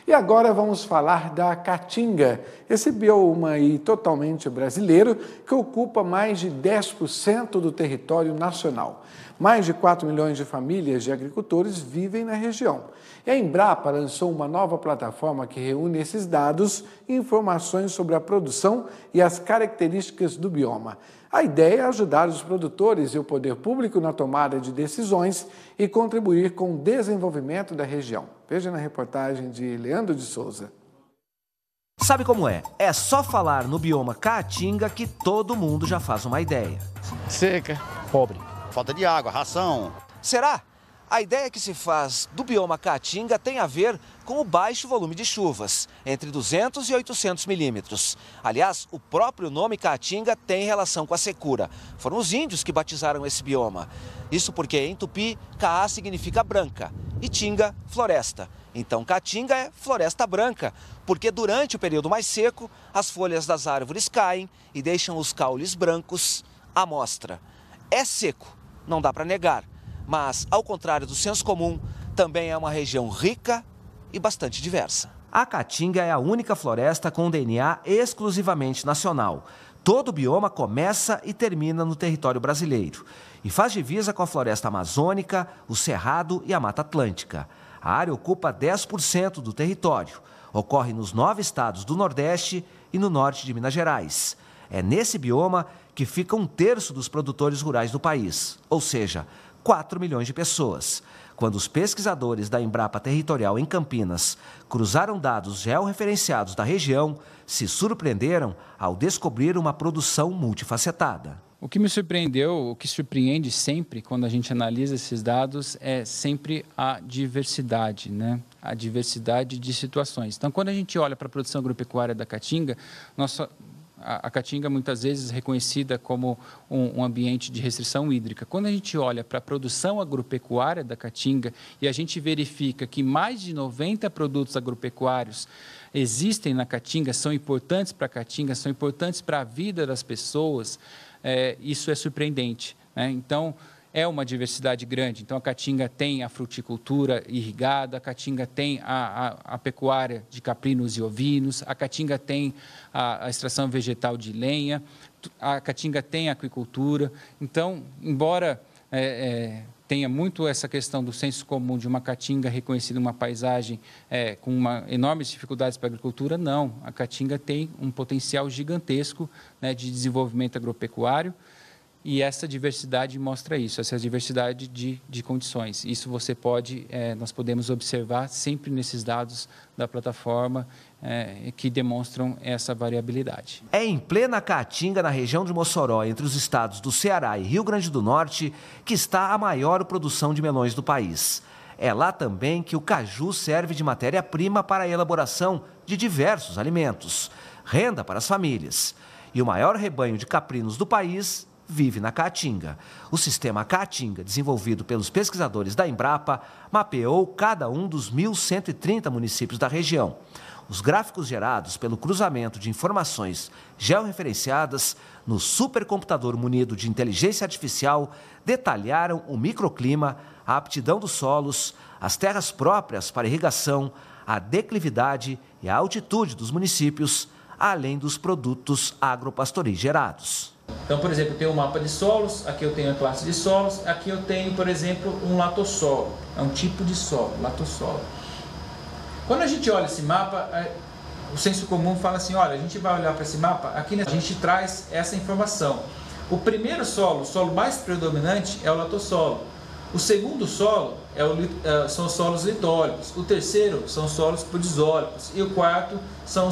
E agora vamos falar da caatinga, esse bioma aí totalmente brasileiro que ocupa mais de 10% do território nacional. Mais de 4 milhões de famílias de agricultores vivem na região. E a Embrapa lançou uma nova plataforma que reúne esses dados e informações sobre a produção e as características do bioma. A ideia é ajudar os produtores e o poder público na tomada de decisões e contribuir com o desenvolvimento da região. Veja na reportagem de Leandro de Souza. Sabe como é? É só falar no bioma caatinga que todo mundo já faz uma ideia. Seca. Pobre. Falta de água, ração. Será? A ideia que se faz do bioma caatinga tem a ver com o baixo volume de chuvas, entre 200 e 800 milímetros. Aliás, o próprio nome caatinga tem relação com a secura. Foram os índios que batizaram esse bioma. Isso porque em tupi, caá significa branca e tinga, floresta. Então caatinga é floresta branca, porque durante o período mais seco, as folhas das árvores caem e deixam os caules brancos à mostra. É seco, não dá para negar. Mas, ao contrário do senso comum, também é uma região rica e bastante diversa. A caatinga é a única floresta com DNA exclusivamente nacional. Todo o bioma começa e termina no território brasileiro e faz divisa com a floresta amazônica, o cerrado e a Mata Atlântica. A área ocupa 10% do território. Ocorre nos 9 estados do Nordeste e no norte de Minas Gerais. É nesse bioma que fica 1/3 dos produtores rurais do país, ou seja, 4 milhões de pessoas. Quando os pesquisadores da Embrapa Territorial em Campinas cruzaram dados georreferenciados da região, se surpreenderam ao descobrir uma produção multifacetada. O que me surpreendeu, o que surpreende sempre quando a gente analisa esses dados é sempre a diversidade, né? A diversidade de situações. Então, quando a gente olha para a produção agropecuária da caatinga, a caatinga muitas vezes é reconhecida como um ambiente de restrição hídrica. Quando a gente olha para a produção agropecuária da caatinga e a gente verifica que mais de 90 produtos agropecuários existem na caatinga, são importantes para a caatinga, são importantes para a vida das pessoas, isso é surpreendente, né? Então, é uma diversidade grande. Então, a caatinga tem a fruticultura irrigada, a caatinga tem a pecuária de caprinos e ovinos, a caatinga tem a extração vegetal de lenha, a caatinga tem a aquicultura. Então, embora tenha muito essa questão do senso comum de uma caatinga reconhecida uma paisagem com enormes dificuldades para a agricultura, não. A caatinga tem um potencial gigantesco, né, de desenvolvimento agropecuário. E essa diversidade mostra isso, essa diversidade de condições. Isso nós podemos observar sempre nesses dados da plataforma que demonstram essa variabilidade. É em plena caatinga, na região de Mossoró, entre os estados do Ceará e Rio Grande do Norte, que está a maior produção de melões do país. É lá também que o caju serve de matéria-prima para a elaboração de diversos alimentos, renda para as famílias. E o maior rebanho de caprinos do país vive na caatinga. O sistema Caatinga, desenvolvido pelos pesquisadores da Embrapa, mapeou cada um dos 1.130 municípios da região. Os gráficos gerados pelo cruzamento de informações georreferenciadas no supercomputador munido de inteligência artificial detalharam o microclima, a aptidão dos solos, as terras próprias para irrigação, a declividade e a altitude dos municípios, além dos produtos agropastoris gerados. Então, por exemplo, eu tenho um mapa de solos, aqui eu tenho a classe de solos, aqui eu tenho, por exemplo, um latossolo. É um tipo de solo, latossolo. Quando a gente olha esse mapa, o senso comum fala assim, olha, a gente vai olhar para esse mapa, aqui a gente traz essa informação. O primeiro solo, o solo mais predominante, é o latossolo. O segundo solo são os solos litólicos, o terceiro são os solos podizólicos e o quarto são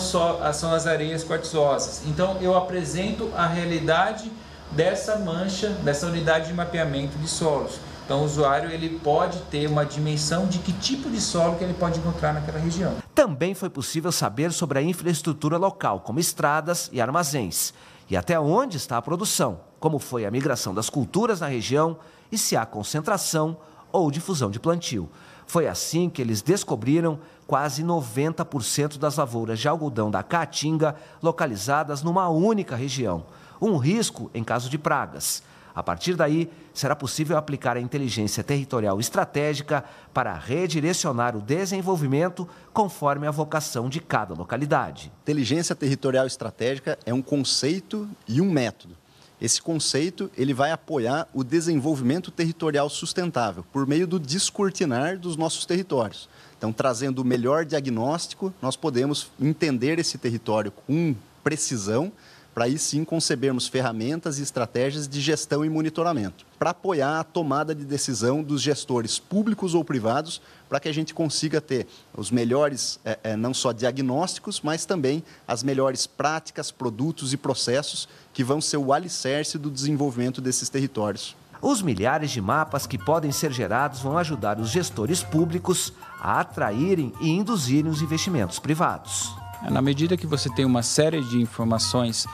as areias quartzosas. Então, eu apresento a realidade dessa mancha, dessa unidade de mapeamento de solos. Então, o usuário ele pode ter uma dimensão de que tipo de solo que ele pode encontrar naquela região. Também foi possível saber sobre a infraestrutura local, como estradas e armazéns, e até onde está a produção, como foi a migração das culturas na região e se há concentração ou difusão de plantio. Foi assim que eles descobriram quase 90% das lavouras de algodão da caatinga localizadas numa única região. Um risco em caso de pragas. A partir daí, será possível aplicar a inteligência territorial estratégica para redirecionar o desenvolvimento conforme a vocação de cada localidade. Inteligência territorial estratégica é um conceito e um método. Esse conceito ele vai apoiar o desenvolvimento territorial sustentável por meio do descortinar dos nossos territórios. Então, trazendo o melhor diagnóstico, nós podemos entender esse território com precisão, para aí sim concebermos ferramentas e estratégias de gestão e monitoramento, para apoiar a tomada de decisão dos gestores públicos ou privados, para que a gente consiga ter os melhores, não só diagnósticos, mas também as melhores práticas, produtos e processos que vão ser o alicerce do desenvolvimento desses territórios. Os milhares de mapas que podem ser gerados vão ajudar os gestores públicos a atraírem e induzirem os investimentos privados. Na medida que você tem uma série de informações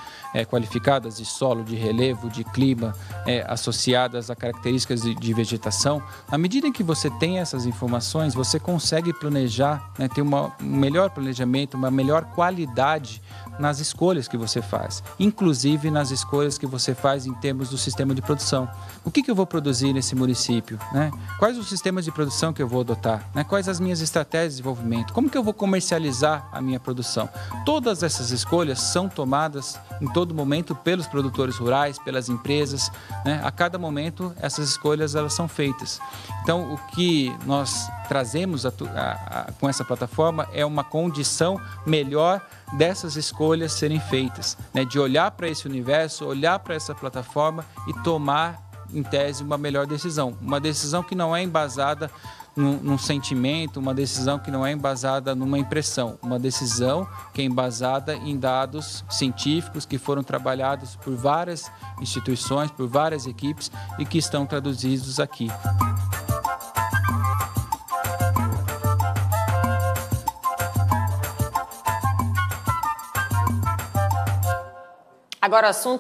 qualificadas de solo, de relevo, de clima, associadas a características de vegetação, na medida em que você tem essas informações, você consegue planejar, ter um melhor planejamento, uma melhor qualidade nas escolhas que você faz, inclusive nas escolhas que você faz em termos do sistema de produção. O que eu vou produzir nesse município? Quais os sistemas de produção que eu vou adotar? Quais as minhas estratégias de desenvolvimento? Como que eu vou comercializar a minha produção? Todas essas escolhas são tomadas em todo momento pelos produtores rurais, pelas empresas. A cada momento essas escolhas elas são feitas. Então o que nós trazemos com essa plataforma é uma condição melhor dessas escolhas serem feitas, de olhar para esse universo, olhar para essa plataforma e tomar, em tese, uma melhor decisão. Uma decisão que não é embasada num sentimento, uma decisão que não é embasada numa impressão, uma decisão que é embasada em dados científicos que foram trabalhados por várias instituições, por várias equipes e que estão traduzidos aqui. Agora o assunto